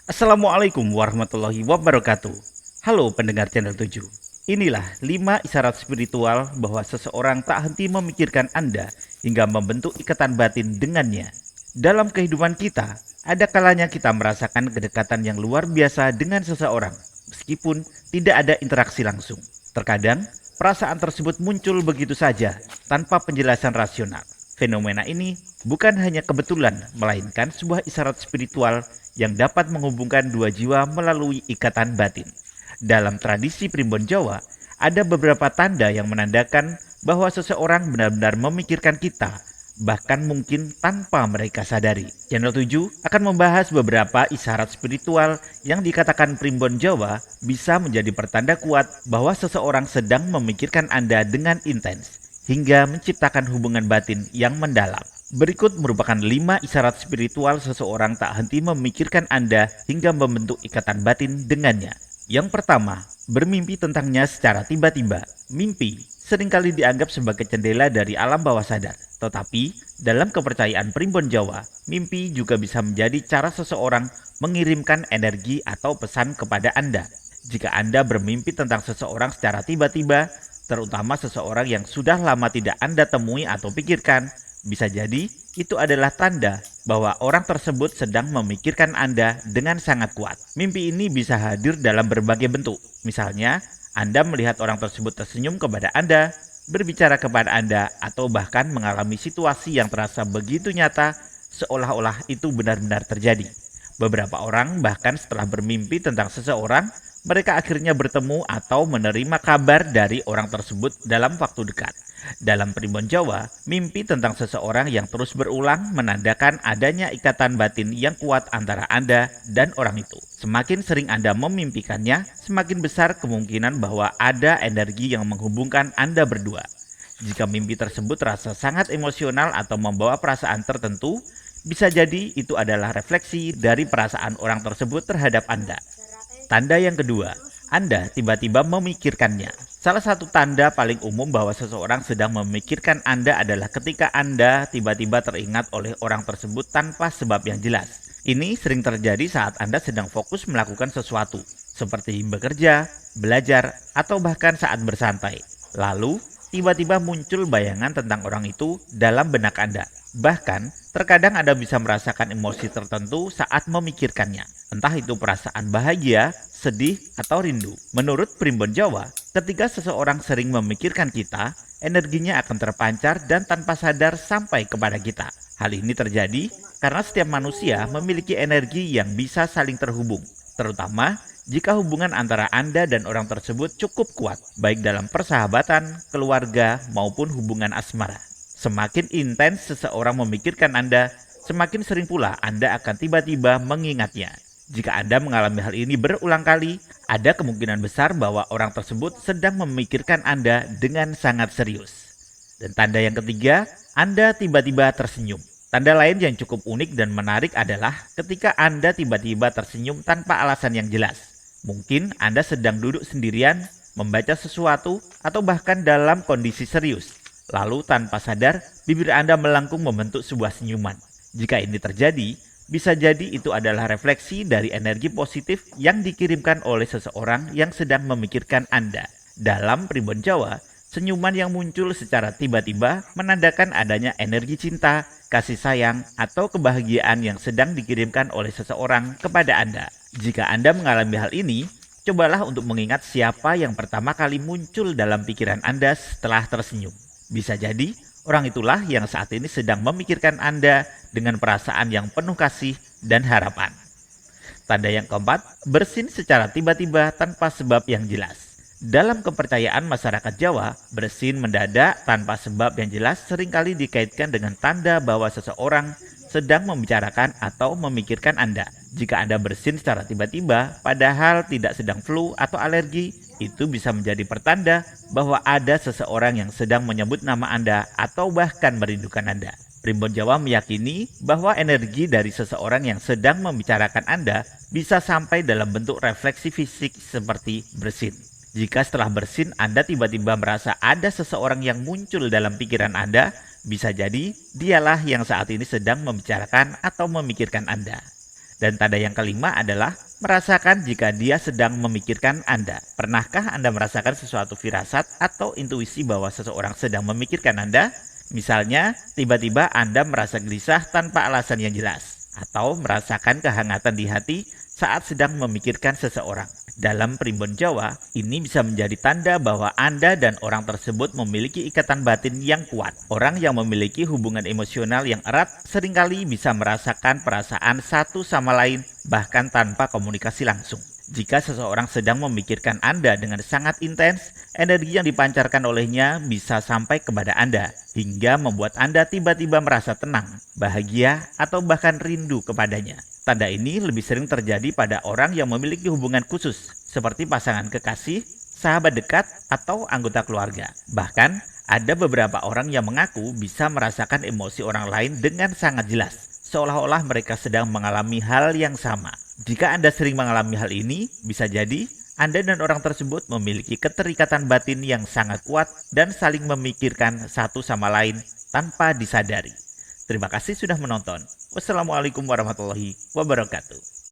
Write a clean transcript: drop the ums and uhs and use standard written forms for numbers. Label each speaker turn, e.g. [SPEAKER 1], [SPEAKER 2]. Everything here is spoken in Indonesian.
[SPEAKER 1] Assalamualaikum warahmatullahi wabarakatuh. Halo pendengar channel 7. Inilah 5 isyarat spiritual bahwa seseorang tak henti memikirkan Anda hingga membentuk ikatan batin dengannya. Dalam kehidupan kita, ada kalanya kita merasakan kedekatan yang luar biasa dengan seseorang, meskipun tidak ada interaksi langsung. Terkadang, perasaan tersebut muncul begitu saja, tanpa penjelasan rasional. Fenomena ini bukan hanya kebetulan, melainkan sebuah isyarat spiritual yang dapat menghubungkan dua jiwa melalui ikatan batin. Dalam tradisi Primbon Jawa, ada beberapa tanda yang menandakan bahwa seseorang benar-benar memikirkan kita, bahkan mungkin tanpa mereka sadari. Channel 7 akan membahas beberapa isyarat spiritual yang dikatakan Primbon Jawa bisa menjadi pertanda kuat bahwa seseorang sedang memikirkan Anda dengan intens hingga menciptakan hubungan batin yang mendalam. Berikut merupakan 5 isyarat spiritual seseorang tak henti memikirkan Anda hingga membentuk ikatan batin dengannya. Yang pertama, bermimpi tentangnya secara tiba-tiba. Mimpi seringkali dianggap sebagai jendela dari alam bawah sadar. Tetapi, dalam kepercayaan Primbon Jawa, mimpi juga bisa menjadi cara seseorang mengirimkan energi atau pesan kepada Anda. Jika Anda bermimpi tentang seseorang secara tiba-tiba, terutama seseorang yang sudah lama tidak Anda temui atau pikirkan, bisa jadi itu adalah tanda bahwa orang tersebut sedang memikirkan Anda dengan sangat kuat. Mimpi ini bisa hadir dalam berbagai bentuk. Misalnya, Anda melihat orang tersebut tersenyum kepada Anda, berbicara kepada Anda, atau bahkan mengalami situasi yang terasa begitu nyata seolah-olah itu benar-benar terjadi. Beberapa orang bahkan setelah bermimpi tentang seseorang, mereka akhirnya bertemu atau menerima kabar dari orang tersebut dalam waktu dekat. Dalam Primbon Jawa, mimpi tentang seseorang yang terus berulang menandakan adanya ikatan batin yang kuat antara Anda dan orang itu. Semakin sering Anda memimpikannya, semakin besar kemungkinan bahwa ada energi yang menghubungkan Anda berdua. Jika mimpi tersebut terasa sangat emosional atau membawa perasaan tertentu, bisa jadi itu adalah refleksi dari perasaan orang tersebut terhadap Anda. Tanda yang kedua, Anda tiba-tiba memikirkannya. Salah satu tanda paling umum bahwa seseorang sedang memikirkan Anda adalah ketika Anda tiba-tiba teringat oleh orang tersebut tanpa sebab yang jelas. Ini sering terjadi saat Anda sedang fokus melakukan sesuatu, seperti bekerja, belajar, atau bahkan saat bersantai. Lalu, tiba-tiba muncul bayangan tentang orang itu dalam benak Anda. Bahkan, terkadang Anda bisa merasakan emosi tertentu saat memikirkannya. Entah itu perasaan bahagia, sedih, atau rindu. Menurut Primbon Jawa, ketika seseorang sering memikirkan kita, energinya akan terpancar dan tanpa sadar sampai kepada kita. Hal ini terjadi karena setiap manusia memiliki energi yang bisa saling terhubung, terutama jika hubungan antara Anda dan orang tersebut cukup kuat, baik dalam persahabatan, keluarga, maupun hubungan asmara. Semakin intens seseorang memikirkan Anda, semakin sering pula Anda akan tiba-tiba mengingatnya. Jika Anda mengalami hal ini berulang kali, ada kemungkinan besar bahwa orang tersebut sedang memikirkan Anda dengan sangat serius. Dan tanda yang ketiga, Anda tiba-tiba tersenyum. Tanda lain yang cukup unik dan menarik adalah ketika Anda tiba-tiba tersenyum tanpa alasan yang jelas. Mungkin Anda sedang duduk sendirian, membaca sesuatu, atau bahkan dalam kondisi serius. Lalu tanpa sadar, bibir Anda melengkung membentuk sebuah senyuman. Jika ini terjadi, bisa jadi itu adalah refleksi dari energi positif yang dikirimkan oleh seseorang yang sedang memikirkan Anda. Dalam Primbon Jawa, senyuman yang muncul secara tiba-tiba menandakan adanya energi cinta, kasih sayang, atau kebahagiaan yang sedang dikirimkan oleh seseorang kepada Anda. Jika Anda mengalami hal ini, cobalah untuk mengingat siapa yang pertama kali muncul dalam pikiran Anda setelah tersenyum. Bisa jadi orang itulah yang saat ini sedang memikirkan Anda dengan perasaan yang penuh kasih dan harapan. Tanda yang keempat, bersin secara tiba-tiba tanpa sebab yang jelas. Dalam kepercayaan masyarakat Jawa, bersin mendadak tanpa sebab yang jelas seringkali dikaitkan dengan tanda bahwa seseorang sedang membicarakan atau memikirkan Anda. Jika Anda bersin secara tiba-tiba, padahal tidak sedang flu atau alergi, itu bisa menjadi pertanda bahwa ada seseorang yang sedang menyebut nama Anda atau bahkan merindukan Anda. Primbon Jawa meyakini bahwa energi dari seseorang yang sedang membicarakan Anda bisa sampai dalam bentuk refleksi fisik seperti bersin. Jika setelah bersin Anda tiba-tiba merasa ada seseorang yang muncul dalam pikiran Anda, bisa jadi dialah yang saat ini sedang membicarakan atau memikirkan Anda. Dan tanda yang kelima adalah merasakan jika dia sedang memikirkan Anda. Pernahkah Anda merasakan sesuatu firasat atau intuisi bahwa seseorang sedang memikirkan Anda? Misalnya, tiba-tiba Anda merasa gelisah tanpa alasan yang jelas, atau merasakan kehangatan di hati saat sedang memikirkan seseorang. Dalam primbon Jawa, ini bisa menjadi tanda bahwa Anda dan orang tersebut memiliki ikatan batin yang kuat. Orang yang memiliki hubungan emosional yang erat seringkali bisa merasakan perasaan satu sama lain bahkan tanpa komunikasi langsung. Jika seseorang sedang memikirkan Anda dengan sangat intens, energi yang dipancarkan olehnya bisa sampai kepada Anda, hingga membuat Anda tiba-tiba merasa tenang, bahagia, atau bahkan rindu kepadanya. Tanda ini lebih sering terjadi pada orang yang memiliki hubungan khusus, seperti pasangan kekasih, sahabat dekat, atau anggota keluarga. Bahkan, ada beberapa orang yang mengaku bisa merasakan emosi orang lain dengan sangat jelas, seolah-olah mereka sedang mengalami hal yang sama. Jika Anda sering mengalami hal ini, bisa jadi Anda dan orang tersebut memiliki keterikatan batin yang sangat kuat dan saling memikirkan satu sama lain tanpa disadari. Terima kasih sudah menonton. Wassalamualaikum warahmatullahi wabarakatuh.